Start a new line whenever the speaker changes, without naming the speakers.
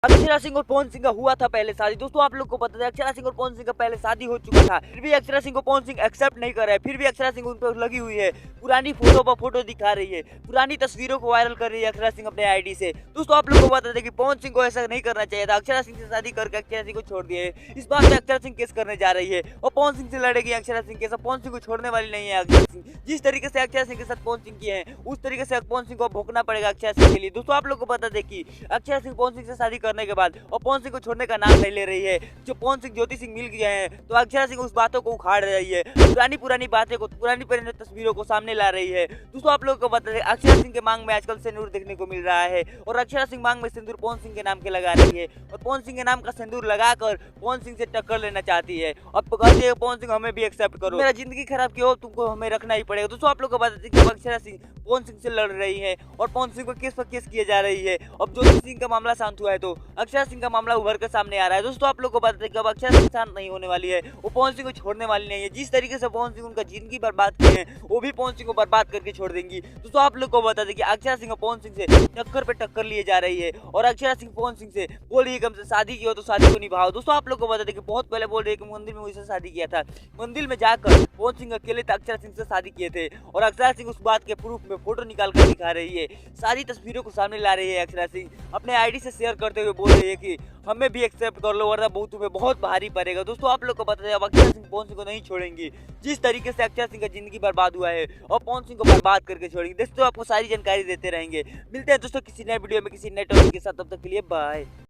अक्षरा सिंह और पवन सिंह का हुआ था पहले शादी। दोस्तों आप लोग को पता था अक्षरा सिंह और पवन सिंह का पहले शादी हो चुका था, फिर भी अक्षरा सिंह को पवन सिंह एक्सेप्ट नहीं कर रहा है। फिर भी अक्षरा सिंह उन पर लगी हुई है, पुरानी फोटो पर फोटो दिखा रही है, पुरानी तस्वीरों को वायरल कर रही है अक्षरा सिंह अपने आईडी से। दोस्तों आप लोग को पता था कि पवन सिंह को ऐसा नहीं करना चाहिए था, अक्षरा सिंह से शादी करके अक्षरा सिंह को छोड़ दिए। इस बात पे अक्षरा सिंह केस करने जा रही है और पवन सिंह से लड़ेगी अक्षरा सिंह केस। पवन सिंह को छोड़ने वाली नहीं है अक्षरा सिंह। जिस तरीके से अक्षरा सिंह के साथ पवन सिंह किए हैं उस तरीके से पवन सिंह को भोगना पड़ेगा अक्षरा सिंह के लिए। दोस्तों आप लोग को पता था कि अक्षरा सिंह पवन सिंह से शादी करने के बाद और पवन सिंह को छोड़ने का नाम नहीं ले रही है। जो पवन सिंह ज्योति सिंह मिल गए हैं तो अक्षरा सिंह उस बातों को उखाड़ रही है, पुरानी बातें को, पुरानी तस्वीरों को सामने ला रही है। दोस्तों आप लोगों को बता दें अक्षरा सिंह के मांग में आजकल सिंदूर देखने को मिल रहा है और अक्षरा सिंह मांग में सिंदूर पवन सिंह के नाम के लगा रही है और पवन सिंह के नाम का सिंदूर लगाकर पवन सिंह से टक्कर लेना चाहती है। अब कहती है पवन सिंह हमें भी एक्सेप्ट करो, मेरा जिंदगी खराब क्यों, तुमको हमें रखना ही पड़ेगा। दोस्तों आप लोग को बता दें कि अक्षरा सिंह पवन सिंह से लड़ रही है और पवन सिंह को केस पर केस किए जा रही है। अब ज्योति सिंह का मामला शांत हुआ है तो अक्षरा सिंह का मामला उभर कर सामने आ रहा है। दोस्तों आप लोग को बता दें कि अब अक्षरा सिंह शांत नहीं होने वाली है, वो पवन सिंह को छोड़ने वाली नहीं है। जिस तरीके से पवन सिंह उनका जिंदगी बर्बाद किए हैं वो भी पवन सिंह को बर्बाद करके छोड़ देंगी। दोस्तों आप लोग को बता दें कि अक्षरा सिंह पवन सिंह से टक्कर पे टक्कर लिए जा रही है और अक्षरा सिंह पवन सिंह से बोल रही है कि हमसे शादी की हो तो शादी को निभाओ। दोस्तों आप लोग को बता दें कि बहुत पहले बोल रही है कि मंदिर में मुझसे शादी किया था, मंदिर में जाकर पवन सिंह अकेले अक्षरा सिंह से शादी किए थे और अक्षरा सिंह उस बात के प्रूफ में फोटो निकाल कर दिखा रही है, सारी तस्वीरों को सामने ला रही है। अक्षरा सिंह अपने आईडी से शेयर करते हुए बोल रही है कि हमें भी एक्सेप्ट कर लो वरना तुम्हें बहुत भारी पड़ेगा। दोस्तों आप लोग को पता है अब अक्षरा सिंह पवन सिंह को नहीं छोड़ेंगी। जिस तरीके से अक्षरा सिंह का जिंदगी बर्बाद हुआ है और पवन सिंह को बर्बाद करके छोड़ेंगे। दोस्तों आपको सारी जानकारी देते रहेंगे। मिलते हैं दोस्तों किसी नए वीडियो में किसी नए टॉपिक के साथ, तब तक के लिए बाय।